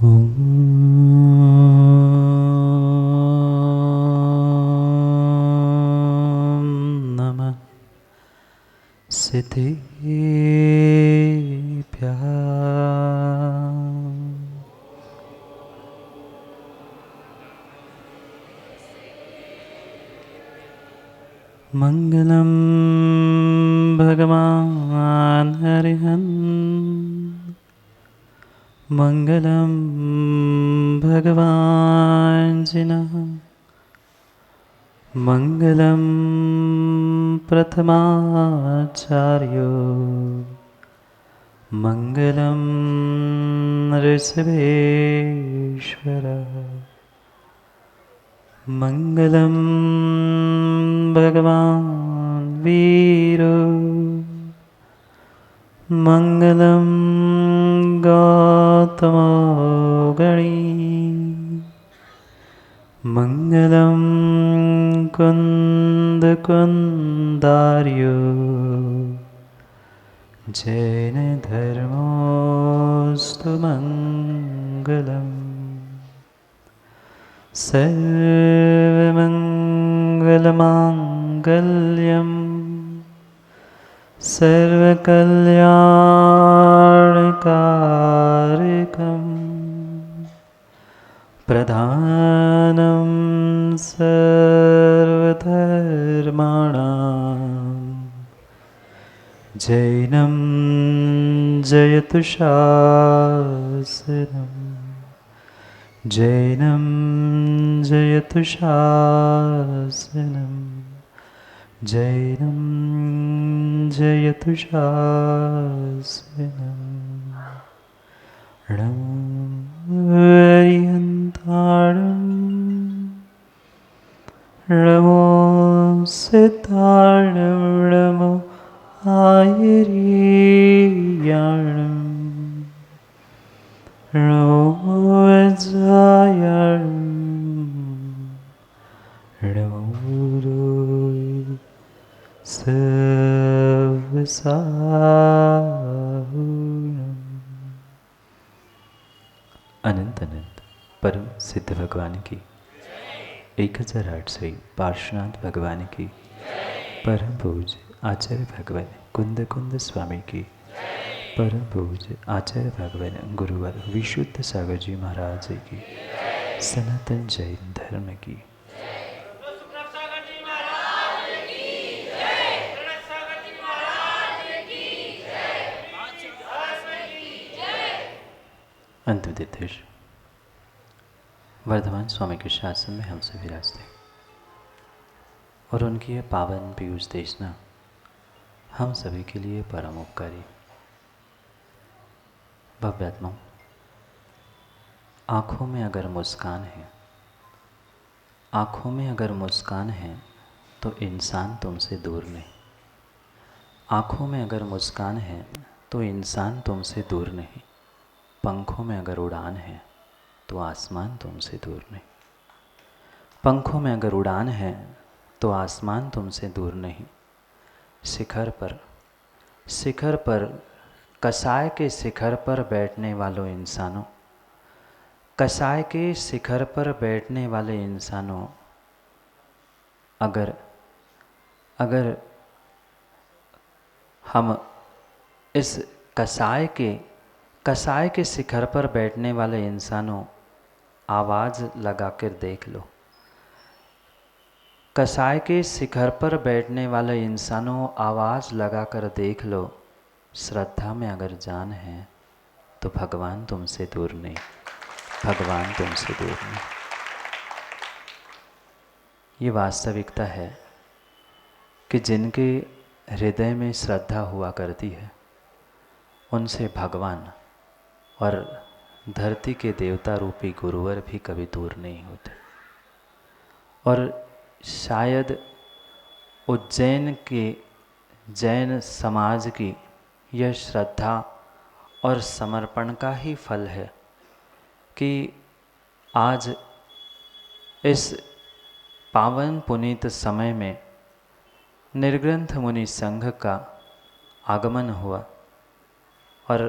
ॐ नमः सिद्धिभ्यः। मङ्गलं भगवान् हरिहन् मङ्गलं भगवान् जिनः मङ्गलं प्रथमाचार्यो मङ्गलं ऋषभेश्वरः मङ्गलं भगवान् वीरो मङ्गलं गौतमो गणी मङ्गलं कुन्दकुन्दार्यो जैनधर्मोऽस्तु मङ्गलम् सर्वमङ्गलमाङ्गल्यं सर्वकल्याणकारकं प्रधानं सर्वधर्माणां जैनं जयतु शासनम् जैनं जयतु शासनं जैनं जयतु शासनम् णमोऽरिहन्ताणं नमो सिद्धाणं नमो आयर्याणं नमो वज्रायं नमो सर्वसाहुणम्। अनंत अनंत परम सिद्ध भगवान की 1008वीं पार्श्वनाथ भगवान की परम पूज्य आचार्य भगवान कुंद कुंद स्वामी की परम पूज्य आचार्य भगवान गुरुवर विशुद्ध सागर जी महाराज की सनातन जैन धर्म की अंतुदिश वर्धमान स्वामी के शासन में हम सभी रास्ते और उनकी यह पावन पीयूष देशना हम सभी के लिए परम उपकारी। भव्यात्मा, आँखों में अगर मुस्कान है, आँखों में अगर मुस्कान है तो इंसान तुमसे दूर नहीं। आँखों में अगर मुस्कान है तो इंसान तुमसे दूर नहीं। पंखों में अगर उड़ान है तो आसमान तुमसे दूर नहीं। पंखों में अगर उड़ान है तो आसमान तुमसे दूर नहीं। शिखर पर कसाय के शिखर पर बैठने वालों इंसानों, कसाय के शिखर पर बैठने वाले इंसानों, अगर हम इस कसाय के शिखर पर बैठने वाले इंसानों आवाज़ लगाकर देख लो। कसाय के शिखर पर बैठने वाले इंसानों आवाज़ लगाकर देख लो। श्रद्धा में अगर जान है तो भगवान तुमसे दूर नहीं, भगवान तुमसे दूर नहीं। ये वास्तविकता है कि जिनके हृदय में श्रद्धा हुआ करती है उनसे भगवान और धरती के देवता रूपी गुरुवर भी कभी दूर नहीं होते। और शायद उज्जैन के जैन समाज की यह श्रद्धा और समर्पण का ही फल है कि आज इस पावन पुनीत समय में निर्ग्रंथ मुनि संघ का आगमन हुआ और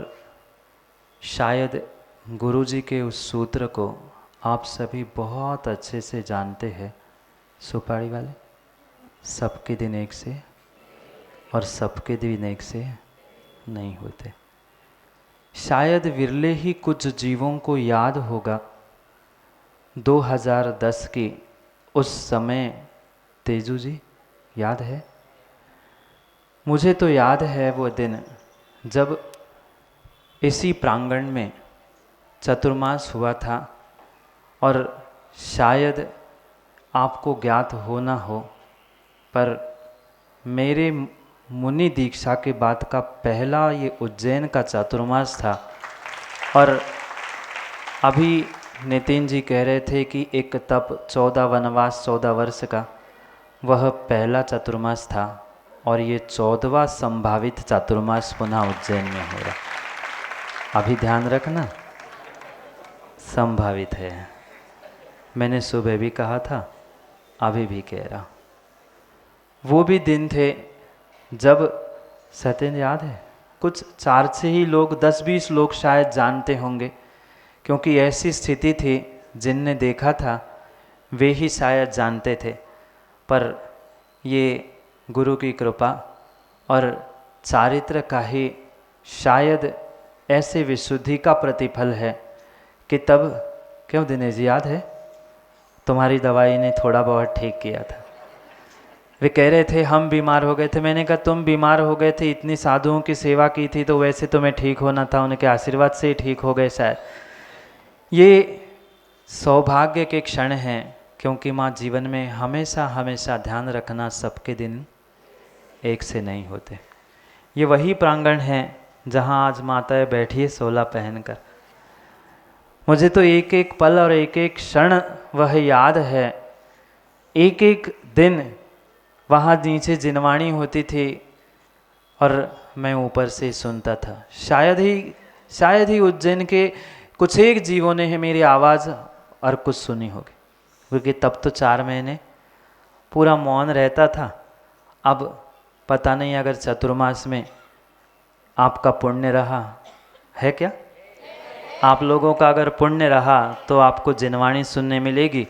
शायद गुरुजी के उस सूत्र को आप सभी बहुत अच्छे से जानते हैं। सुपारी वाले, सबके दिन एक से और सबके दिन एक से नहीं होते। शायद विरले ही कुछ जीवों को याद होगा 2010 की उस समय। तेजू जी याद है? मुझे तो याद है वो दिन जब इसी प्रांगण में चतुर्मास हुआ था। और शायद आपको ज्ञात हो ना हो, पर मेरे मुनि दीक्षा के बाद का पहला ये उज्जैन का चातुर्मास था। और अभी नितिन जी कह रहे थे कि एक तप 14 वनवास 14 वर्ष का वह पहला चातुर्मास था, और ये 14वां संभावित चातुर्मास पुनः उज्जैन में हो रहा। अभी ध्यान रखना, संभावित है। मैंने सुबह भी कहा था, अभी भी कह रहा। वो भी दिन थे जब, सत्यन याद है, कुछ 4 से ही लोग 10-20 लोग शायद जानते होंगे, क्योंकि ऐसी स्थिति थी जिनने देखा था वे ही शायद जानते थे। पर ये गुरु की कृपा और चारित्र का ही शायद ऐसे विशुद्धि का प्रतिफल है कि तब, क्यों दिनेश जी याद है, तुम्हारी दवाई ने थोड़ा बहुत ठीक किया था। वे कह रहे थे हम बीमार हो गए थे। मैंने कहा तुम बीमार हो गए थे, इतनी साधुओं की सेवा की थी तो वैसे तुम्हें ठीक होना था, उनके आशीर्वाद से ही ठीक हो गए शायद। ये सौभाग्य के क्षण हैं, क्योंकि माँ जीवन में हमेशा हमेशा ध्यान रखना, सबके दिन एक से नहीं होते। ये वही प्रांगण है जहाँ आज माताएं बैठी है 16 पहनकर। मुझे तो एक एक पल और एक एक क्षण वह याद है। एक एक दिन वहाँ नीचे जिनवाणी होती थी और मैं ऊपर से सुनता था। शायद ही उज्जैन के कुछ एक जीवों ने है मेरी आवाज़ और कुछ सुनी होगी, क्योंकि तब तो 4 महीने पूरा मौन रहता था। अब पता नहीं अगर चतुर्मास में आपका पुण्य रहा है क्या? आप लोगों का अगर पुण्य रहा तो आपको जिनवाणी सुनने मिलेगी।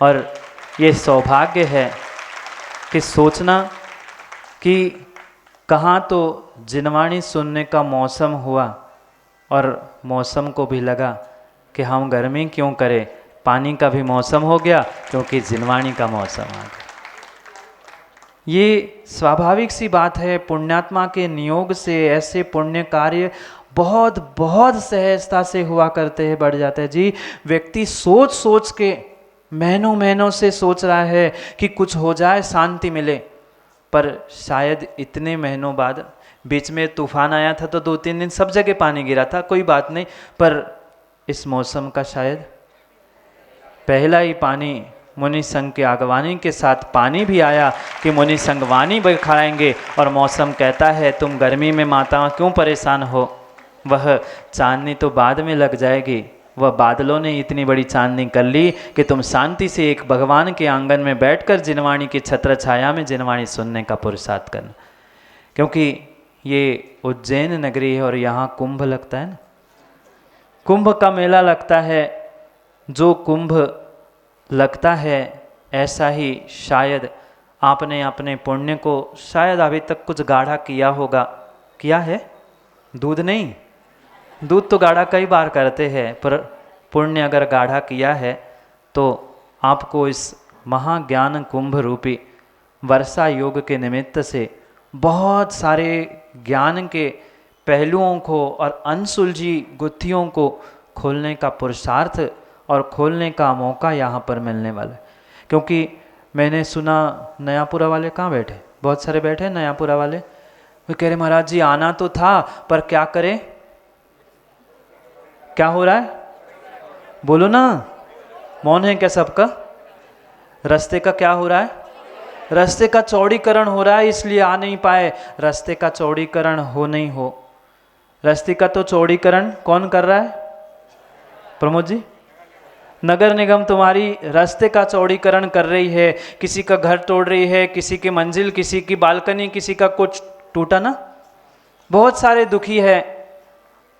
और ये सौभाग्य है कि सोचना कि कहाँ तो जिनवाणी सुनने का मौसम हुआ और मौसम को भी लगा कि हम गर्मी क्यों करें, पानी का भी मौसम हो गया क्योंकि जिनवाणी का मौसम आ गया। ये स्वाभाविक सी बात है। पुण्यात्मा के नियोग से ऐसे पुण्य कार्य बहुत बहुत सहजता से हुआ करते हैं, बढ़ जाते हैं। जी, व्यक्ति सोच सोच के महीनों महीनों से सोच रहा है कि कुछ हो जाए, शांति मिले, पर शायद इतने महीनों बाद बीच में तूफान आया था तो 2-3 दिन सब जगह पानी गिरा था, कोई बात नहीं, पर इस मौसम का शायद पहला ही पानी मुनि संघ के आगवानी के साथ पानी भी आया कि मुनि संघ वाणी बखाएंगे। और मौसम कहता है तुम गर्मी में माता क्यों परेशान हो, वह चांदनी तो बाद में लग जाएगी। वह बादलों ने इतनी बड़ी चांदनी कर ली कि तुम शांति से एक भगवान के आंगन में बैठकर जिनवाणी की छत्र छाया में जिनवाणी सुनने का पुरुषार्थ करना। क्योंकि ये उज्जैन नगरी है और यहाँ कुंभ लगता है ना, कुंभ का मेला लगता है। जो कुंभ लगता है ऐसा ही शायद आपने अपने पुण्य को शायद अभी तक कुछ गाढ़ा किया होगा। किया है? दूध नहीं, दूध तो गाढ़ा कई बार करते हैं, पर पुण्य अगर गाढ़ा किया है तो आपको इस महाज्ञान कुंभ रूपी वर्षा योग के निमित्त से बहुत सारे ज्ञान के पहलुओं को और अनसुलझी गुत्थियों को खोलने का पुरुषार्थ और खोलने का मौका यहाँ पर मिलने वाला है। क्योंकि मैंने सुना नयापुरा वाले कहाँ बैठे, बहुत सारे बैठे नयापुरा वाले, वे कह रहे महाराज जी आना तो था पर क्या करें। क्या हो रहा है बोलो ना, मौन है क्या सबका? रास्ते का क्या हो रहा है? रास्ते का चौड़ीकरण हो रहा है, इसलिए आ नहीं पाए। रास्ते का चौड़ीकरण हो नहीं हो, रास्ते का तो चौड़ीकरण कौन कर रहा है? प्रमोद जी, नगर निगम तुम्हारी रास्ते का चौड़ीकरण कर रही है। किसी का घर तोड़ रही है, किसी की मंजिल, किसी की बालकनी, किसी का कुछ टूटा ना, बहुत सारे दुखी है।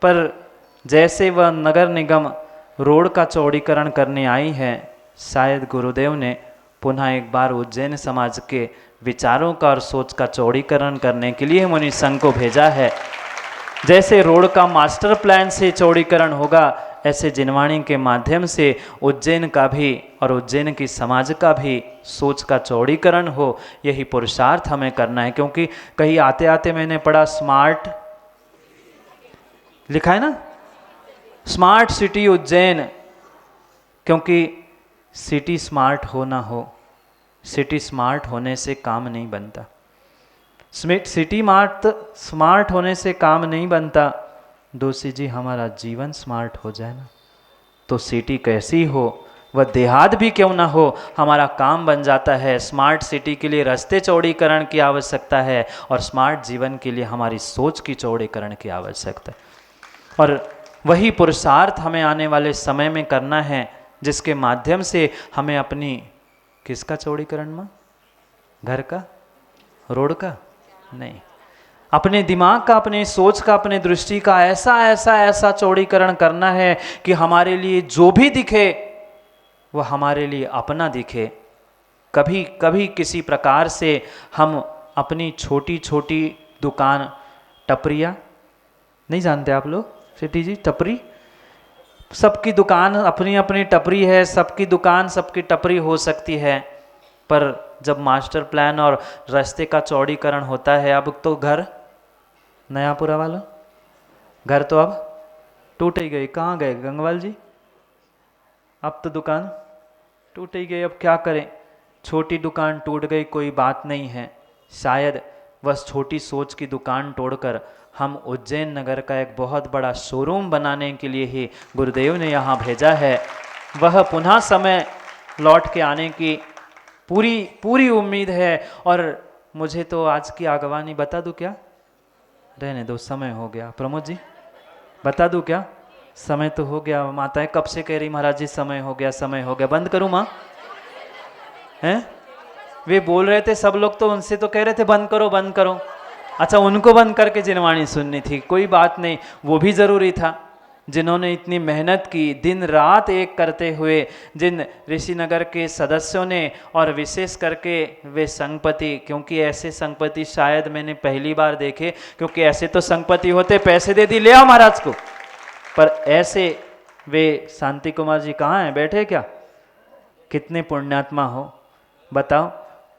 पर जैसे वह नगर निगम रोड का चौड़ीकरण करने आई है, शायद गुरुदेव ने पुनः एक बार उज्जैन समाज के विचारों का और सोच का चौड़ीकरण करने के लिए मुनि संघ को भेजा है। जैसे रोड का मास्टर प्लान से चौड़ीकरण होगा, ऐसे जिनवाणी के माध्यम से उज्जैन का भी और उज्जैन की समाज का भी सोच का चौड़ीकरण हो, यही पुरुषार्थ हमें करना है। क्योंकि कहीं आते आते मैंने पढ़ा स्मार्ट लिखा है ना, स्मार्ट सिटी उज्जैन, क्योंकि सिटी स्मार्ट हो ना हो, सिटी स्मार्ट होने से काम नहीं बनता। सिटी स्मार्ट होने से काम नहीं बनता। दोषी जी, हमारा जीवन स्मार्ट हो जाए ना, तो सिटी कैसी हो, वह देहात भी क्यों ना हो, हमारा काम बन जाता है। स्मार्ट सिटी के लिए रास्ते चौड़ीकरण की आवश्यकता है और स्मार्ट जीवन के लिए हमारी सोच की चौड़ीकरण की आवश्यकता है। और वही पुरुषार्थ हमें आने वाले समय में करना है, जिसके माध्यम से हमें अपनी किसका चौड़ीकरण मां? घर का, रोड का नहीं, अपने दिमाग का, अपने सोच का, अपने दृष्टि का ऐसा ऐसा ऐसा चौड़ीकरण करना है कि हमारे लिए जो भी दिखे वह हमारे लिए अपना दिखे। कभी कभी किसी प्रकार से हम अपनी छोटी छोटी दुकान, टपरिया नहीं जानते आप लोग सिटी जी, टपरी, सबकी दुकान अपनी अपनी टपरी है, सबकी दुकान सबकी टपरी हो सकती है, पर जब मास्टर प्लान और रास्ते का चौड़ीकरण होता है, अब तो घर, नयापुरा वाला घर तो अब टूट ही गई। कहाँ गए गंगवाल जी? अब तो दुकान टूट ही गई, अब क्या करें? छोटी दुकान टूट गई, कोई बात नहीं है। शायद बस छोटी सोच की दुकान तोड़कर हम उज्जैन नगर का एक बहुत बड़ा शोरूम बनाने के लिए ही गुरुदेव ने यहाँ भेजा है। वह पुनः समय लौट के आने की पूरी पूरी उम्मीद है। और मुझे तो आज की आगवानी बता दूं क्या? रहने दो, समय हो गया। प्रमोद जी बता दूं क्या? समय तो हो गया। माताएं कब से कह रही महाराज जी समय हो गया, समय हो गया। बंद करूं माँ? हैं? वे बोल रहे थे सब लोग, तो उनसे तो कह रहे थे बंद करो बंद करो। अच्छा, उनको बंद करके जिनवाणी सुननी थी, कोई बात नहीं, वो भी जरूरी था। जिन्होंने इतनी मेहनत की, दिन रात एक करते हुए, जिन ऋषिनगर के सदस्यों ने, और विशेष करके वे संघपति, क्योंकि ऐसे संघपति शायद मैंने पहली बार देखे, क्योंकि ऐसे तो संघपति होते पैसे दे दी ले आओ महाराज को, पर ऐसे वे शांति कुमार जी कहाँ हैं? बैठे क्या? कितने पुण्यात्मा हो बताओ।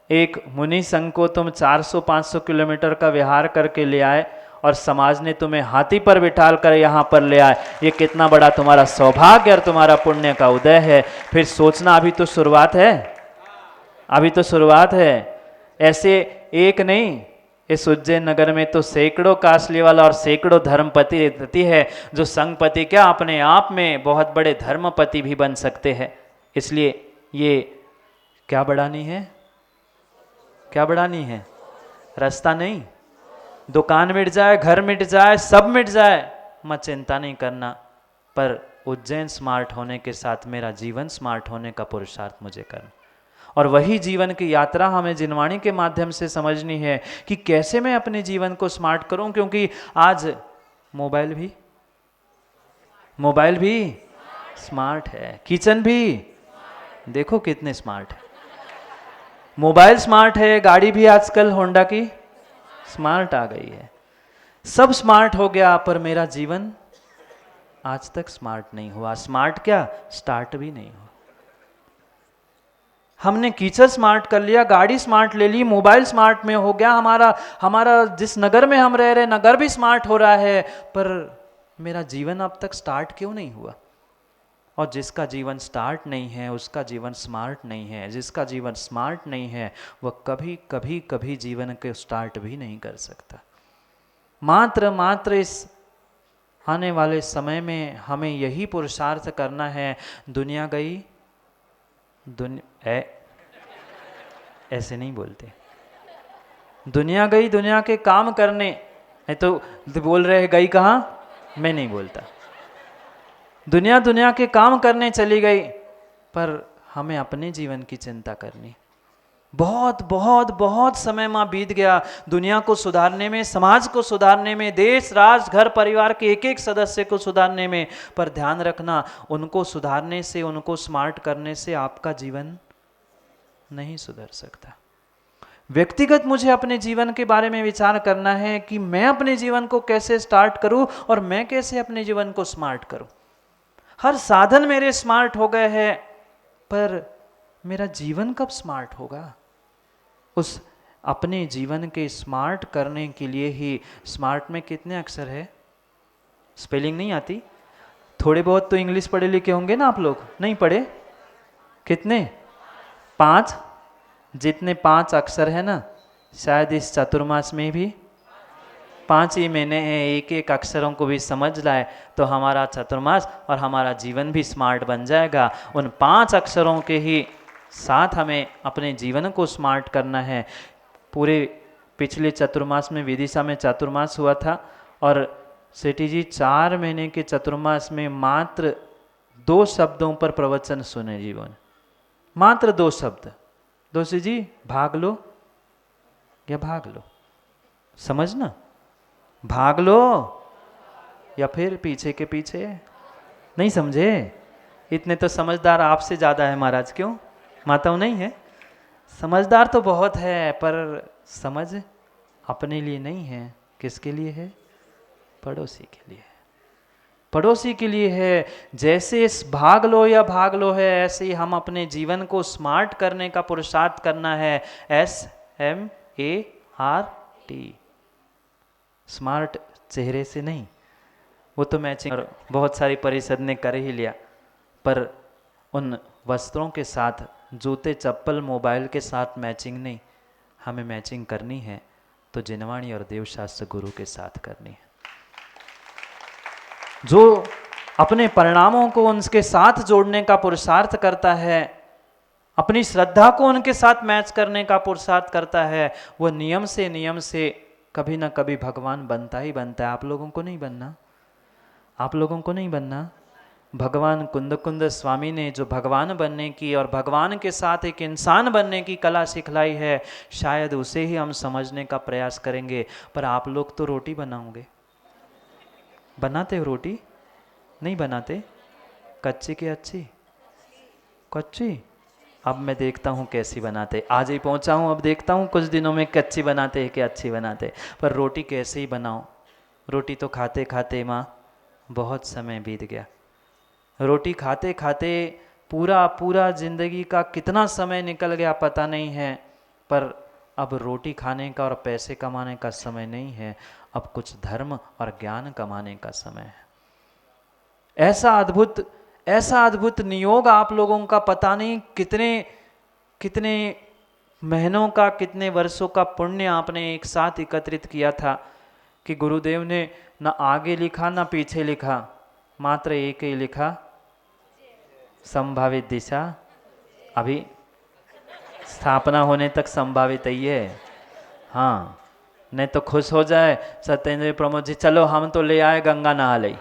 एक मुनि संघ को तुम 400-500 किलोमीटर का विहार करके ले आए और समाज ने तुम्हें हाथी पर बिठाल कर यहाँ पर ले आए। ये कितना बड़ा तुम्हारा सौभाग्य और तुम्हारा पुण्य का उदय है। फिर सोचना, अभी तो शुरुआत है, अभी तो शुरुआत है। ऐसे एक नहीं, इस उज्जैन नगर में तो सैकड़ों कासली वाला और सैकड़ों धर्मपति रहती है, जो संघपति क्या अपने आप में बहुत बड़े धर्मपति भी बन सकते हैं। इसलिए ये क्या बढ़ानी है? क्या बढ़ानी है? रास्ता नहीं, दुकान मिट जाए, घर मिट जाए, सब मिट जाए, मैं चिंता नहीं करना, पर उज्जैन स्मार्ट होने के साथ मेरा जीवन स्मार्ट होने का पुरुषार्थ मुझे करना। और वही जीवन की यात्रा हमें जिनवाणी के माध्यम से समझनी है कि कैसे मैं अपने जीवन को स्मार्ट करूं। क्योंकि आज मोबाइल भी स्मार्ट है, किचन भी देखो कितने स्मार्ट है, मोबाइल स्मार्ट है, गाड़ी भी आजकल होंडा की स्मार्ट आ गई है, सब स्मार्ट हो गया, पर मेरा जीवन आज तक स्मार्ट नहीं हुआ। स्मार्ट क्या, स्टार्ट भी नहीं हुआ। हमने कीचड़ स्मार्ट कर लिया, गाड़ी स्मार्ट ले ली, मोबाइल स्मार्ट में हो गया, हमारा जिस नगर में हम रह रहे नगर भी स्मार्ट हो रहा है, पर मेरा जीवन अब तक स्टार्ट क्यों नहीं हुआ? और जिसका जीवन स्टार्ट नहीं है उसका जीवन स्मार्ट नहीं है। जिसका जीवन स्मार्ट नहीं है वह कभी कभी कभी जीवन के स्टार्ट भी नहीं कर सकता। मात्र इस आने वाले समय में हमें यही पुरुषार्थ करना है। दुनिया गई, ऐसे नहीं बोलते, दुनिया गई दुनिया के काम करने, नहीं तो बोल रहे गई कहाँ, मैं नहीं बोलता। दुनिया के काम करने चली गई, पर हमें अपने जीवन की चिंता करनी। बहुत बहुत बहुत समय माँ बीत गया दुनिया को सुधारने में, समाज को सुधारने में, देश राष्ट्र घर परिवार के एक एक सदस्य को सुधारने में। पर ध्यान रखना, उनको सुधारने से, उनको स्मार्ट करने से आपका जीवन नहीं सुधर सकता। व्यक्तिगत मुझे अपने जीवन के बारे में विचार करना है कि मैं अपने जीवन को कैसे स्टार्ट करूं और मैं कैसे अपने जीवन को स्मार्ट करूं। हर साधन मेरे स्मार्ट हो गए हैं, पर मेरा जीवन कब स्मार्ट होगा? उस अपने जीवन के स्मार्ट करने के लिए ही, स्मार्ट में कितने अक्षर है? स्पेलिंग नहीं आती? थोड़े बहुत तो इंग्लिश पढ़े लिखे होंगे ना आप लोग? नहीं पढ़े? कितने? 5। जितने 5 अक्षर है ना, शायद इस चतुर्मास में भी 5 ही महीने हैं, एक एक अक्षरों को भी समझ लाए तो हमारा चतुर्मास और हमारा जीवन भी स्मार्ट बन जाएगा। उन 5 अक्षरों के ही साथ हमें अपने जीवन को स्मार्ट करना है। पूरे पिछले चतुर्मास में विदिशा में चतुर्मास हुआ था और सेठी जी 4 महीने के चतुर्मास में मात्र 2 शब्दों पर प्रवचन सुने जीवन, मात्र 2 शब्द। दोषी जी भाग लो या भाग लो, समझना, भाग लो या फिर पीछे के पीछे। नहीं समझे? इतने तो समझदार आपसे ज़्यादा है महाराज। क्यों? माताओं नहीं है? समझदार तो बहुत है, पर समझ अपने लिए नहीं है। किसके लिए है? पड़ोसी के लिए है, पड़ोसी के लिए है। जैसे इस भाग लो या भाग लो है, ऐसे ही हम अपने जीवन को स्मार्ट करने का पुरुषार्थ करना है। SMART, स्मार्ट चेहरे से नहीं, वो तो मैचिंग बहुत सारी परिषद ने कर ही लिया, पर उन वस्त्रों के साथ, जूते चप्पल मोबाइल के साथ मैचिंग नहीं। हमें मैचिंग करनी है तो जिनवाणी और देवशास्त्र गुरु के साथ करनी है। जो अपने परिणामों को उनके साथ जोड़ने का पुरुषार्थ करता है, अपनी श्रद्धा को उनके साथ मैच करने का पुरुषार्थ करता है, वह नियम से कभी ना कभी भगवान बनता ही बनता है। आप लोगों को नहीं बनना, आप लोगों को नहीं बनना। भगवान कुंद स्वामी ने जो भगवान बनने की और भगवान के साथ एक इंसान बनने की कला सिखलाई है, शायद उसे ही हम समझने का प्रयास करेंगे। पर आप लोग तो रोटी बनाओगे, बनाते हो रोटी? नहीं बनाते? कच्ची की अच्छी? कच्ची। अब मैं देखता हूँ कैसी बनाते। आज ही पहुँचा हूँ, अब देखता हूँ कुछ दिनों में कच्ची बनाते हैं कि अच्छी बनाते। पर रोटी कैसे ही बनाओ, रोटी तो खाते खाते माँ बहुत समय बीत गया। रोटी खाते खाते पूरा जिंदगी का कितना समय निकल गया पता नहीं है। पर अब रोटी खाने का और पैसे कमाने का समय नहीं है, अब कुछ धर्म और ज्ञान कमाने का समय है। ऐसा अद्भुत नियोग आप लोगों का पता नहीं कितने महीनों का, कितने वर्षों का पुण्य आपने एक साथ एकत्रित किया था कि गुरुदेव ने ना आगे लिखा ना पीछे लिखा, मात्र एक ही लिखा, संभावित दिशा। अभी स्थापना होने तक संभावित ही है। हाँ, नहीं तो खुश हो जाए सत्येंद्र प्रमोद जी, चलो हम तो ले आए गंगा नहा ली।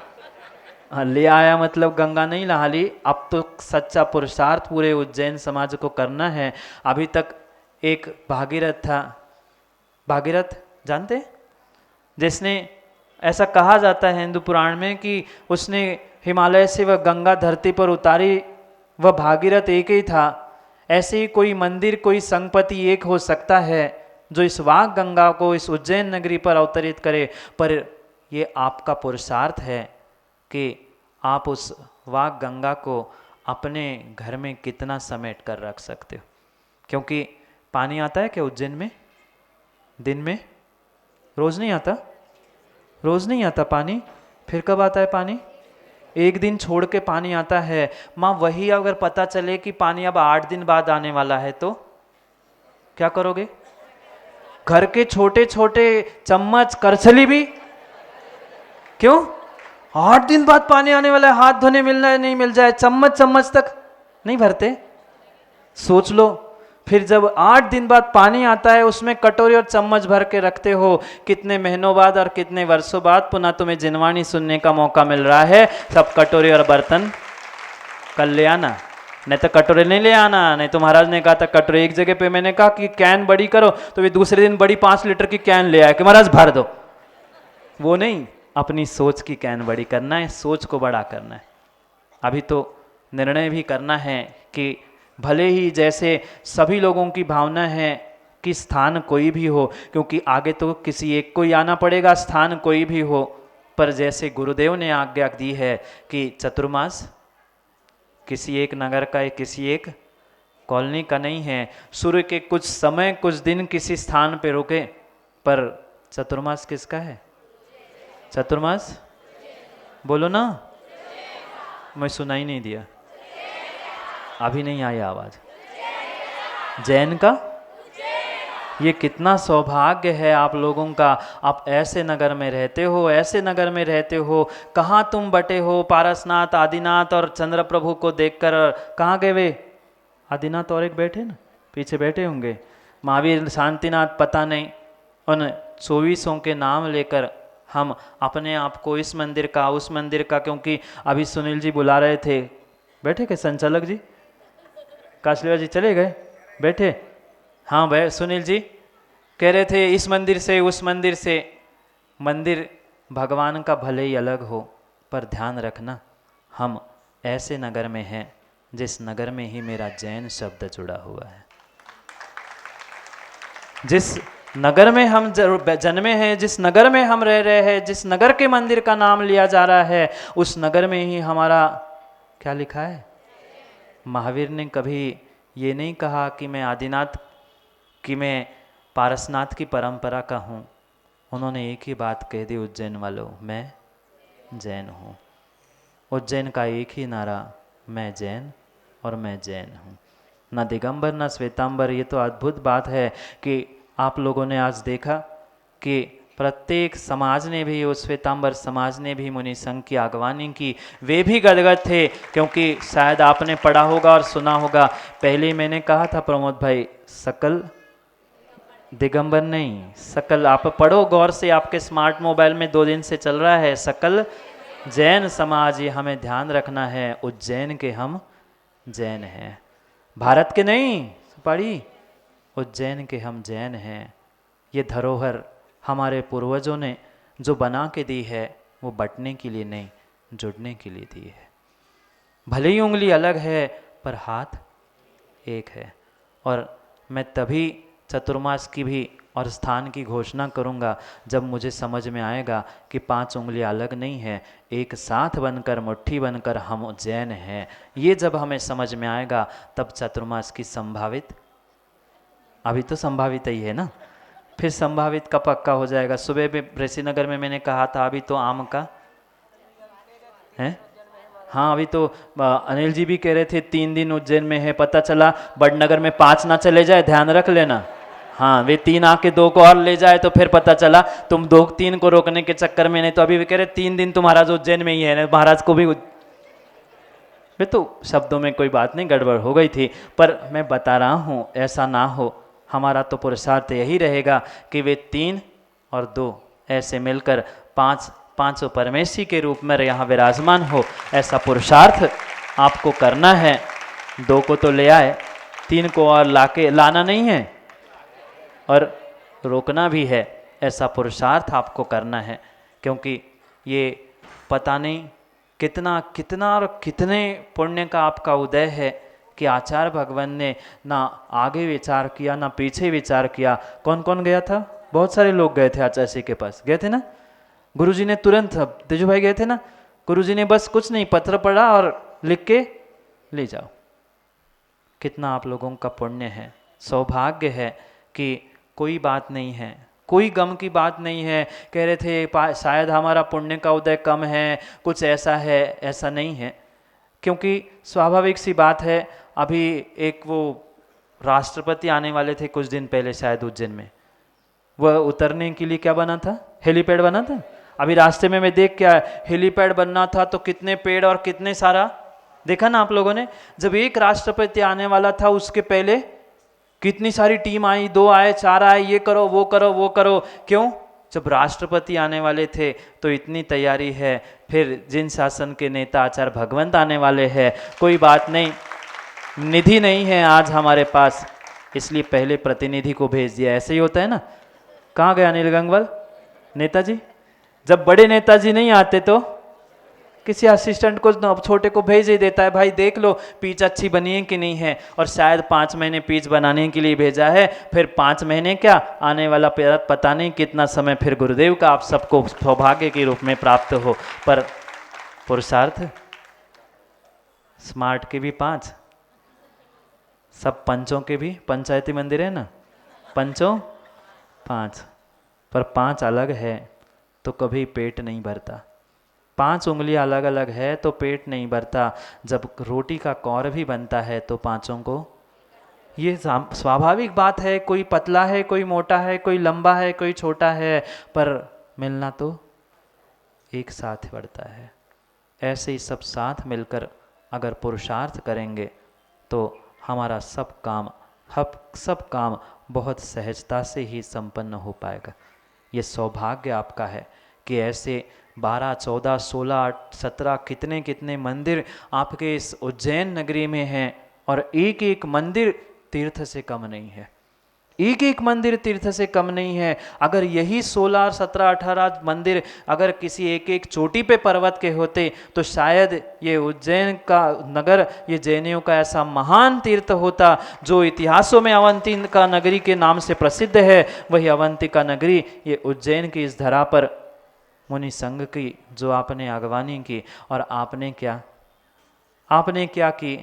हाँ, ले आया मतलब गंगा नहीं नहा ली। अब तो सच्चा पुरुषार्थ पूरे उज्जैन समाज को करना है। अभी तक एक भागीरथ था, भागीरथ जानते, जिसने, ऐसा कहा जाता है हिंदू पुराण में कि उसने हिमालय से वह गंगा धरती पर उतारी, वह भागीरथ एक ही था। ऐसे ही कोई मंदिर, कोई संगपति एक हो सकता है जो इस वाग गंगा को इस उज्जैन नगरी पर अवतरित करे। पर ये आपका पुरुषार्थ है कि आप उस वाग गंगा को अपने घर में कितना समेट कर रख सकते हो। क्योंकि पानी आता है क्या उज्जैन में दिन में? रोज नहीं आता, रोज नहीं आता पानी। फिर कब आता है पानी? एक दिन छोड़ के पानी आता है। माँ वही अगर पता चले कि पानी अब 8 दिन बाद आने वाला है तो क्या करोगे? घर के छोटे छोटे चम्मच करछली भी, क्यों? 8 दिन बाद पानी आने वाला है, हाथ धोने मिलना नहीं मिल जाए, चम्मच तक नहीं भरते। सोच लो, फिर जब 8 दिन बाद पानी आता है उसमें कटोरी और चम्मच भर के रखते हो, कितने महीनों बाद और कितने वर्षों बाद पुनः तुम्हें जिनवाणी सुनने का मौका मिल रहा है। सब कटोरी और बर्तन कल ले आना, नहीं तो कटोरे नहीं ले आना। नहीं तो महाराज ने कहा था कटोरे, एक जगह पे मैंने कहा कि कैन बड़ी करो, तो वे दूसरे दिन बड़ी 5 लीटर की कैन ले आए कि महाराज भर दो। वो नहीं, अपनी सोच की कैन बड़ी करना है, सोच को बड़ा करना है। अभी तो निर्णय भी करना है कि भले ही जैसे सभी लोगों की भावना है कि स्थान कोई भी हो, क्योंकि आगे तो किसी एक को ही आना पड़ेगा, स्थान कोई भी हो, पर जैसे गुरुदेव ने आज्ञा दी है कि चतुर्मास किसी एक नगर का है, किसी एक कॉलोनी का नहीं है। सूर्य के कुछ समय कुछ दिन किसी स्थान पे रुके, पर चतुर्मास किसका है? चतुर्मास बोलो ना, मैं सुनाई नहीं दिया, अभी नहीं आई आवाज। जैन का ये कितना सौभाग्य है आप लोगों का, आप ऐसे नगर में रहते हो, ऐसे नगर में रहते हो। कहाँ तुम बटे हो? पारसनाथ, आदिनाथ और चंद्र प्रभु को देखकर कहाँ गए वे? आदिनाथ और एक बैठे ना, पीछे बैठे होंगे, महावीर, शांतिनाथ, पता नहीं। उन 24 के नाम लेकर हम अपने आप को इस मंदिर का, उस मंदिर का, क्योंकि अभी सुनील जी बुला रहे थे, बैठे के संचालक जी, काशलिया जी चले गए, बैठे, हाँ भाई सुनील जी कह रहे थे इस मंदिर से उस मंदिर से। मंदिर भगवान का भले ही अलग हो, पर ध्यान रखना हम ऐसे नगर में हैं जिस नगर में ही मेरा जैन शब्द जुड़ा हुआ है। जिस नगर में हम जन्मे हैं, जिस नगर में हम रह रहे हैं, जिस नगर के मंदिर का नाम लिया जा रहा है, उस नगर में ही हमारा क्या लिखा है? महावीर ने कभी ये नहीं कहा कि मैं आदिनाथ, कि मैं पारसनाथ की परंपरा का हूँ। उन्होंने एक ही बात कह दी उज्जैन वालों, मैं जैन हूँ। उज्जैन का एक ही नारा, मैं जैन और मैं जैन हूँ। ना दिगंबर ना श्वेतांबर। ये तो अद्भुत बात है कि आप लोगों ने आज देखा कि प्रत्येक समाज ने भी, उस श्वेतांबर समाज ने भी मुनि संघ की अगवानी की। वे भी गदगद थे, क्योंकि शायद आपने पढ़ा होगा और सुना होगा। पहले मैंने कहा था प्रमोद भाई, सकल दिगंबर नहीं, सकल, आप पढ़ो गौर से, आपके स्मार्ट मोबाइल में 2 दिन से चल रहा है, सकल जैन समाज। ये हमें ध्यान रखना है, उज्जैन के हम जैन हैं, भारत के नहीं, पढ़ी, उज्जैन के हम जैन हैं। ये धरोहर हमारे पूर्वजों ने जो बना के दी है, वो बंटने के लिए नहीं, जुड़ने के लिए दी है। भले ही उंगली अलग है, पर हाथ एक है। और मैं तभी चतुर्मास की भी और स्थान की घोषणा करूंगा जब मुझे समझ में आएगा कि 5 उंगलियां अलग नहीं है, एक साथ बनकर, मुट्ठी बनकर हम जैन हैं। ये जब हमें समझ में आएगा, तब चतुर्मास की संभावित, अभी तो संभावित ही है ना, फिर संभावित का पक्का हो जाएगा। सुबह में ऋषिनगर में मैंने कहा था, अभी तो आम का है, हाँ अभी तो अनिल जी भी कह रहे थे 3 दिन उज्जैन में है, पता चला बड़नगर में 5 ना चले जाए, ध्यान रख लेना। हाँ, वे 3 आके 2 को और ले जाए तो फिर पता चला तुम 2-3 को रोकने के चक्कर में। नहीं तो अभी वे कह रहे 3 दिन तो महाराज उज्जैन में ही है, महाराज को भी वे तो शब्दों में कोई बात नहीं, गड़बड़ हो गई थी। पर मैं बता रहा हूँ ऐसा ना हो, हमारा तो पुरुषार्थ यही रहेगा कि वे 3 और 2 ऐसे मिलकर 5 परमेशी के रूप में यहाँ विराजमान हो। ऐसा पुरुषार्थ आपको करना है। 2 को तो ले आए, 3 को और लाना नहीं है और रोकना भी है। ऐसा पुरुषार्थ आपको करना है, क्योंकि ये पता नहीं कितना कितना और कितने पुण्य का आपका उदय है कि आचार्य भगवान ने ना आगे विचार किया ना पीछे विचार किया। कौन कौन गया था? बहुत सारे लोग गए थे आचार्य जी के पास, गए थे ना। गुरुजी ने तुरंत, तेजू भाई गए थे ना, गुरुजी ने बस कुछ नहीं, पत्र पढ़ा और लिख के ले जाओ। कितना आप लोगों का पुण्य है, सौभाग्य है कि कोई बात नहीं है, कोई गम की बात नहीं है। कह रहे थे शायद हमारा पुण्य का उदय कम है, कुछ ऐसा है, ऐसा नहीं है। क्योंकि स्वाभाविक सी बात है, अभी एक वो राष्ट्रपति आने वाले थे कुछ दिन पहले शायद उज्जैन में, वह उतरने के लिए क्या बना था? हेलीपैड बना था। अभी रास्ते में मैं देख के आया, हेलीपैड बनना था तो कितने पेड़ और कितने सारा, देखा ना आप लोगों ने। जब एक राष्ट्रपति आने वाला था उसके पहले कितनी सारी टीम आई, 2 आए, 4 आए, ये करो वो करो वो करो। क्यों? जब राष्ट्रपति आने वाले थे तो इतनी तैयारी है, फिर जिन शासन के नेता आचार्य भगवंत आने वाले हैं, कोई बात नहीं, निधि नहीं है आज हमारे पास, इसलिए पहले प्रतिनिधि को भेज दिया। ऐसे ही होता है ना। कहाँ गया अनिल गंगवाल नेताजी? जब बड़े नेताजी नहीं आते तो किसी असिस्टेंट को, छोटे को भेज ही देता है, भाई देख लो पिच अच्छी बनी है कि नहीं है। और शायद 5 महीने पिच बनाने के लिए भेजा है, फिर 5 महीने क्या आने वाला पता नहीं कितना समय फिर गुरुदेव का आप सबको सौभाग्य के रूप में प्राप्त हो। पर पुरुषार्थ स्मार्ट के भी 5, सब पंचों के भी, पंचायती मंदिर है ना, पंचों 5, पर 5 अलग है तो कभी पेट नहीं भरता। 5 उंगलियां अलग अलग है तो पेट नहीं भरता। जब रोटी का कौर भी बनता है तो पांचों को, ये स्वाभाविक बात है। कोई पतला है, कोई मोटा है, कोई लंबा है, कोई छोटा है, पर मिलना तो एक साथ बढ़ता है। ऐसे ही सब साथ मिलकर अगर पुरुषार्थ करेंगे तो हमारा सब काम बहुत सहजता से ही संपन्न हो पाएगा। ये सौभाग्य आपका है कि ऐसे 12, 14, 16, 17 कितने कितने मंदिर आपके इस उज्जैन नगरी में हैं, और एक एक मंदिर तीर्थ से कम नहीं है। एक एक मंदिर तीर्थ से कम नहीं है। अगर यही 16, 17, 18 मंदिर अगर किसी एक एक चोटी पे पर्वत के होते तो शायद ये उज्जैन का नगर, ये जैनियों का ऐसा महान तीर्थ होता जो इतिहासों में अवंती का नगरी के नाम से प्रसिद्ध है। वही अवंती का नगरी ये उज्जैन की इस धरा पर मुनि संघ की जो आपने अगवानी की, और आपने क्या की?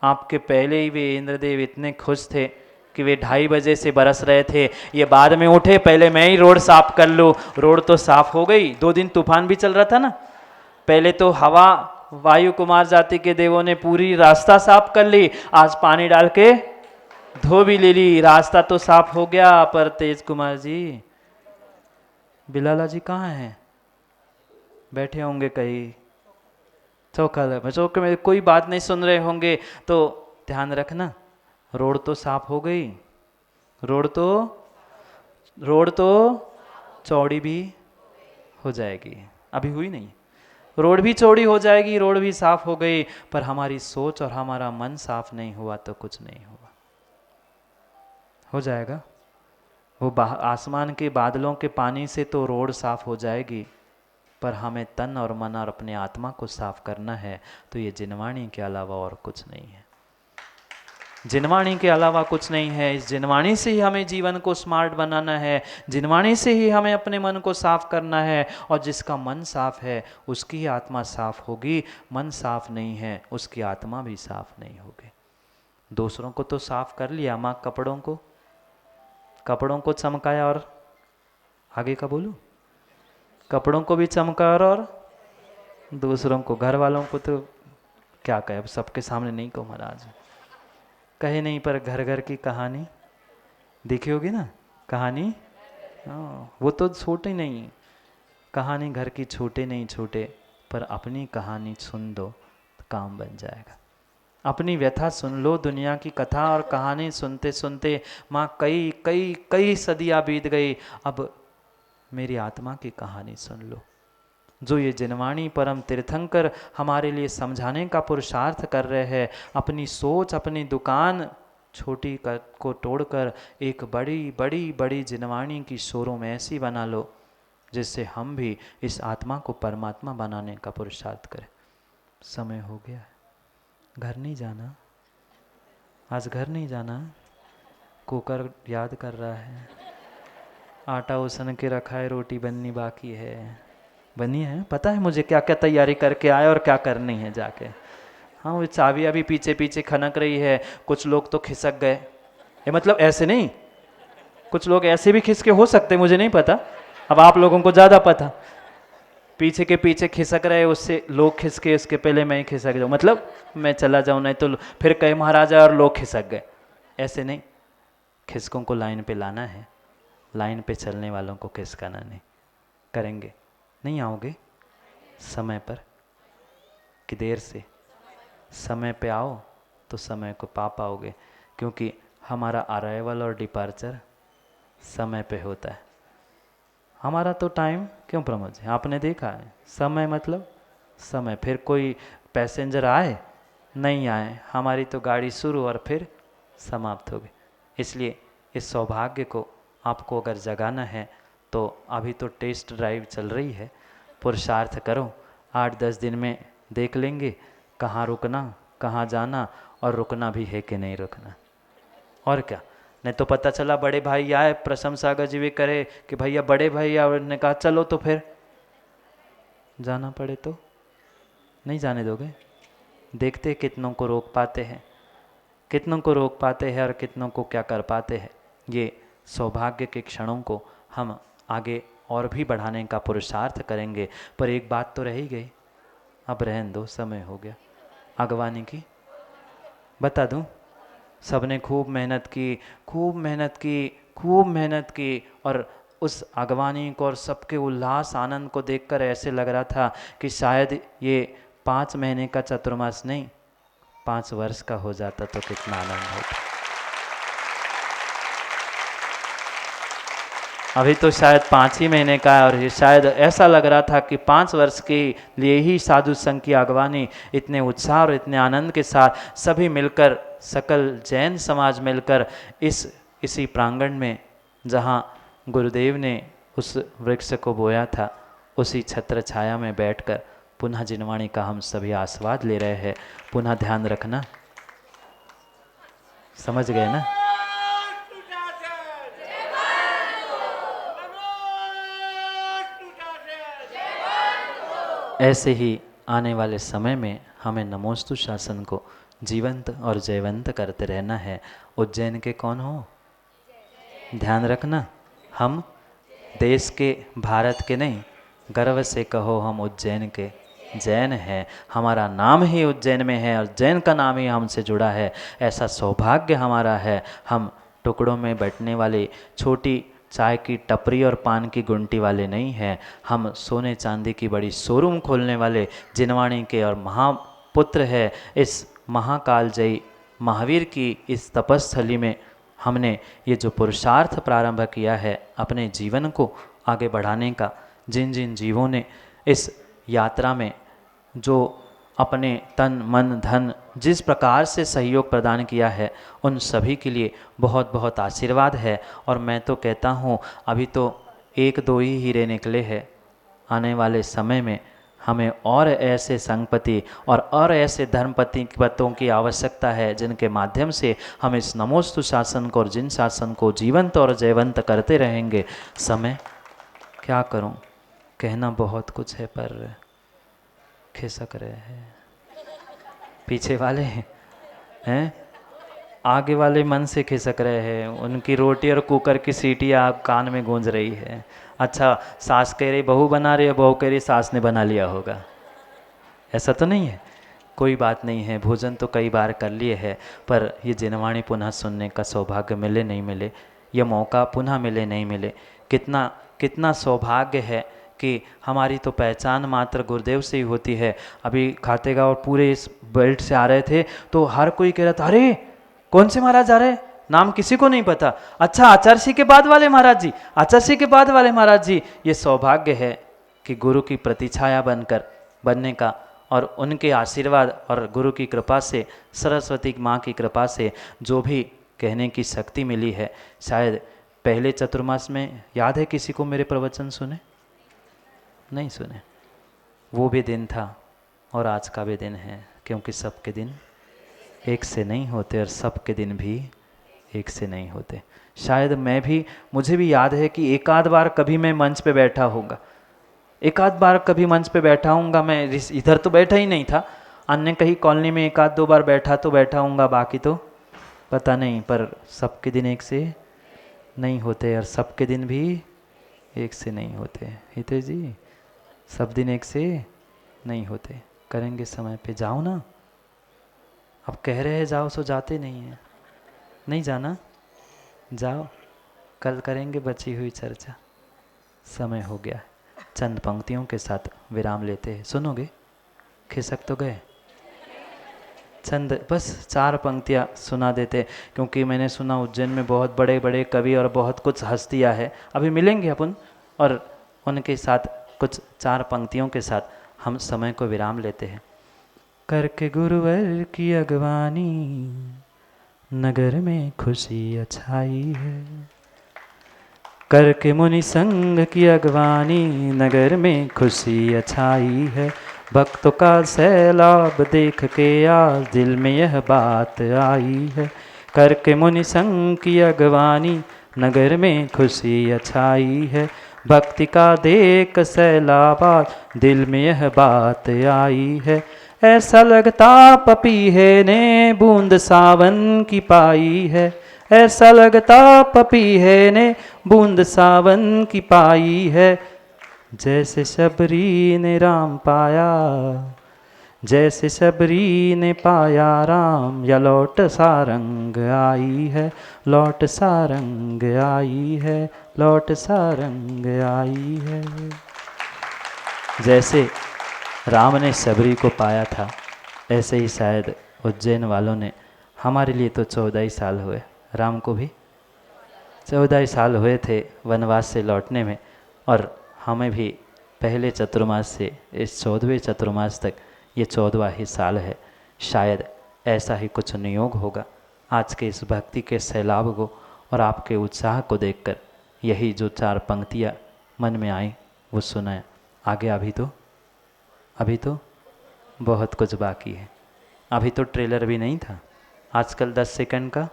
आपके पहले ही वे इंद्रदेव इतने खुश थे कि वे 2:30 बजे से बरस रहे थे। ये बाद में उठे, पहले मैं ही रोड साफ कर लूँ। रोड तो साफ हो गई, 2 दिन तूफान भी चल रहा था ना। पहले तो हवा वायु कुमार जाति के देवों ने पूरी रास्ता साफ कर ली, आज पानी डाल के धो भी ले ली, रास्ता तो साफ हो गया। पर तेज कुमार जी, बिलाला जी कहाँ हैं? बैठे होंगे कहीं चौके में, कोई बात नहीं सुन रहे होंगे। तो ध्यान रखना, रोड तो साफ हो गई, रोड तो चौड़ी भी हो जाएगी। अभी हुई नहीं, रोड भी चौड़ी हो जाएगी, रोड भी साफ हो गई, पर हमारी सोच और हमारा मन साफ नहीं हुआ तो कुछ नहीं हुआ। हो जाएगा वो आसमान के बादलों के पानी से तो रोड साफ हो जाएगी, पर हमें तन और मन और अपने आत्मा को साफ करना है। तो ये जिनवाणी के अलावा और कुछ नहीं है। जिनवाणी के अलावा कुछ नहीं है। इस जिनवाणी से ही हमें जीवन को स्मार्ट बनाना है, जिनवाणी से ही हमें अपने मन को साफ करना है। और जिसका मन साफ है उसकी ही आत्मा साफ होगी, मन साफ नहीं है उसकी आत्मा भी साफ नहीं होगी। दूसरों को तो साफ कर लिया, माँ कपड़ों को चमकाया, और आगे का बोलूं, कपड़ों को भी चमकाया और दूसरों को, घर वालों को तो क्या कहे, अब सबके सामने नहीं कहूँ महाराज, कहे नहीं, पर घर घर की कहानी देखी होगी ना, कहानी। वो तो छोटे नहीं, कहानी घर की छोटे नहीं छोटे, पर अपनी कहानी सुन दो तो काम बन जाएगा। अपनी व्यथा सुन लो, दुनिया की कथा और कहानी सुनते सुनते माँ कई कई कई सदियाँ बीत गई, अब मेरी आत्मा की कहानी सुन लो। जो ये जिनवाणी परम तीर्थंकर हमारे लिए समझाने का पुरुषार्थ कर रहे हैं। अपनी सोच, अपनी दुकान छोटी को तोड़कर एक बड़ी बड़ी बड़ी जिनवाणी की शोरूम ऐसी बना लो जिससे हम भी इस आत्मा को परमात्मा बनाने का पुरुषार्थ करें। समय हो गया है, घर नहीं जाना, आज घर नहीं जाना। कुकर याद कर रहा है, आटा उसन के रखा है, रोटी बननी बाकी है। बनी है, पता है मुझे क्या क्या तैयारी करके आए और क्या करनी है जाके। हाँ, वो चाबी अभी पीछे पीछे खनक रही है। कुछ लोग तो खिसक गए, ये मतलब ऐसे नहीं, कुछ लोग ऐसे भी खिसके हो सकते, मुझे नहीं पता, अब आप लोगों को ज़्यादा पता। पीछे के पीछे खिसक रहे, उससे लोग खिसके, उसके पहले मैं ही खिसक जाऊँ, मतलब मैं चला जाऊँ, नहीं तो फिर कहे महाराजा और लोग खिसक गए। ऐसे नहीं, खिसकों को लाइन पे लाना है, लाइन पे चलने वालों को खिसकाना नहीं। करेंगे, नहीं आओगे समय पर कि देर से? समय पे आओ तो समय को पा पाओगे, क्योंकि हमारा अराइवल और डिपार्चर समय पे होता है। हमारा तो टाइम क्यों प्रमोद जी, आपने देखा है, समय मतलब समय। फिर कोई पैसेंजर आए नहीं आए, हमारी तो गाड़ी शुरू और फिर समाप्त हो गई। इसलिए इस सौभाग्य को आपको अगर जगाना है तो अभी तो टेस्ट ड्राइव चल रही है, पुरुषार्थ करो। 8-10 दिन में देख लेंगे कहाँ रुकना, कहाँ जाना, और रुकना भी है कि नहीं रुकना। और क्या, नहीं तो पता चला बड़े भाई आए, प्रशंसा गजबे करे कि भैया बड़े भैया, ने कहा चलो, तो फिर जाना पड़े तो नहीं जाने दोगे। देखते कितनों को रोक पाते हैं, कितनों को रोक पाते हैं और कितनों को क्या कर पाते हैं। ये सौभाग्य के क्षणों को हम आगे और भी बढ़ाने का पुरुषार्थ करेंगे। पर एक बात तो रह ही गई, अब रहन दो, समय हो गया। अगवानी की बता दूं, सबने खूब मेहनत की, खूब मेहनत की, खूब मेहनत की, और उस अगवानी को और सबके उल्लास आनंद को देखकर ऐसे लग रहा था कि शायद ये 5 महीने का चतुर्मास नहीं, 5 वर्ष का हो जाता तो कितना आनंद होता। अभी तो शायद 5 ही महीने का है, और ये शायद ऐसा लग रहा था कि 5 वर्ष के लिए ही साधु संघ की अगवानी इतने उत्साह और इतने आनंद के साथ सभी मिलकर, सकल जैन समाज मिलकर इसी प्रांगण में जहाँ गुरुदेव ने उस वृक्ष को बोया था, उसी छत्र छाया में बैठकर पुनः जिनवाणी का हम सभी आस्वाद ले रहे हैं। पुनः ध्यान रखना, समझ गए ना। ऐसे ही आने वाले समय में हमें नमोस्तु शासन को जीवंत और जयवंत करते रहना है। उज्जैन के कौन हो, ध्यान रखना, हम देश के, भारत के नहीं, गर्व से कहो हम उज्जैन के जैन हैं। हमारा नाम ही उज्जैन में है और जैन का नाम ही हमसे जुड़ा है। ऐसा सौभाग्य हमारा है। हम टुकड़ों में बंटने वाले, छोटी चाय की टपरी और पान की गुंटी वाले नहीं हैं। हम सोने चांदी की बड़ी शोरूम खोलने वाले जिनवाणी के और महापुत्र है। इस महाकालजयी महावीर की इस तपस्थली में हमने ये जो पुरुषार्थ प्रारंभ किया है अपने जीवन को आगे बढ़ाने का, जिन जिन जीवों ने इस यात्रा में जो अपने तन मन धन जिस प्रकार से सहयोग प्रदान किया है, उन सभी के लिए बहुत बहुत आशीर्वाद है। और मैं तो कहता हूँ अभी तो 1-2 ही हीरे निकले हैं। आने वाले समय में हमें और ऐसे संगपति और ऐसे धर्मपति पतों की आवश्यकता है जिनके माध्यम से हम इस नमोस्तु शासन को और जिन शासन को जीवंत और जयवंत करते रहेंगे। समय क्या करूं, कहना बहुत कुछ है पर खिसक रहे हैं। पीछे वाले हैं, आगे वाले मन से खिसक रहे हैं। उनकी रोटी और कुकर की सीटियाँ आप कान में गूंज रही है। अच्छा, सास कह रही बहू बना रही है, बहू कह रही सास ने बना लिया होगा। ऐसा तो नहीं है, कोई बात नहीं है। भोजन तो कई बार कर लिए है, पर ये जिनवाणी पुनः सुनने का सौभाग्य मिले नहीं मिले, यह मौका पुनः मिले नहीं मिले, कितना कितना सौभाग्य है कि हमारी तो पहचान मात्र गुरुदेव से ही होती है। अभी खातेगांव पूरे इस बेल्ट से आ रहे थे तो हर कोई कह रहा था, अरे कौन से महाराज आ रहे, नाम किसी को नहीं पता। अच्छा, आचार्य के बाद वाले महाराज जी, आचार्य के बाद वाले महाराज जी। ये सौभाग्य है कि गुरु की प्रतिछाया बनने का, और उनके आशीर्वाद और गुरु की कृपा से, सरस्वती माँ की कृपा से जो भी कहने की शक्ति मिली है। शायद पहले चतुर्मास में याद है किसी को मेरे प्रवचन सुने, नहीं सुने, वो भी दिन था और आज का भी दिन है, क्योंकि सबके दिन एक से नहीं होते और सबके दिन भी एक से नहीं होते। शायद मुझे भी याद है कि एक आध बार कभी मैं मंच पे बैठा होगा, एक आध बार कभी मंच पे बैठा हूँगा। मैं इधर तो बैठा ही नहीं था, अन्य कहीं कॉलोनी में 1-2 बार बैठा तो बैठा हूँगा, बाकी तो पता नहीं। पर सबके दिन एक से नहीं होते और सबके दिन भी एक से नहीं होते। हितेश जी, सब दिन एक से नहीं होते। करेंगे समय पे, जाओ ना। अब कह रहे हैं जाओ, सो जाते नहीं हैं। नहीं जाना, जाओ, कल करेंगे बची हुई चर्चा। समय हो गया, चंद पंक्तियों के साथ विराम लेते हैं। सुनोगे, खिसक तो गए। चंद बस 4 पंक्तियाँ सुना देते, क्योंकि मैंने सुना उज्जैन में बहुत बड़े बड़े कवि और बहुत कुछ हस्तियाँ है। अभी मिलेंगे अपन और उनके साथ कुछ 4 पंक्तियों के साथ हम समय को विराम लेते हैं। करके गुरुवर की अगवानी नगर में खुशी अछाई है। करके मुनि संग की अगवानी नगर में खुशी अछाई है। भक्तों का सैलाब देख के आज दिल में यह बात आई है। करके मुनि संग की अगवानी नगर में खुशी अछाई है। भक्ति का देख सैलाब आज दिल में यह बात आई है। ऐसा लगता पपीहे ने बूंद सावन की पाई है। ऐसा लगता पपीहे ने बूंद सावन की पाई है। जैसे शबरी ने राम पाया, जैसे शबरी ने पाया राम, या लौट सारंग आई है, लौट सारंग आई है, लौट सारंग आई है। जैसे राम ने शबरी को पाया था, ऐसे ही शायद उज्जैन वालों ने, हमारे लिए तो 14 ही साल हुए, राम को भी 14 ही साल हुए थे वनवास से लौटने में, और हमें भी पहले चतुर्मास से इस 14वें चतुर्मास तक ये 14वां ही साल है। शायद ऐसा ही कुछ नियोग होगा आज के इस भक्ति के सैलाब को और आपके उत्साह को देखकर। यही जो 4 पंक्तियाँ मन में आई वो सुनाया। आगे अभी तो बहुत कुछ बाकी है। अभी तो ट्रेलर भी नहीं था। आजकल 10 सेकंड का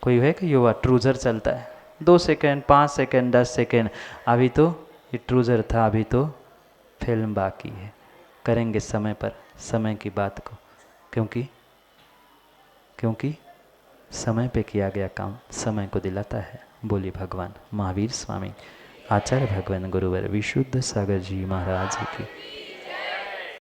कोई है कि युवा ट्रूजर चलता है, 2 सेकंड 5 सेकंड 10 सेकंड। अभी तो ये ट्रूजर था, अभी तो फिल्म बाकी है। करेंगे समय पर समय की बात को, क्योंकि समय पे किया गया काम समय को दिलाता है। बोली भगवान महावीर स्वामी आचार्य भगवान गुरुवर विशुद्ध सागर जी महाराज की।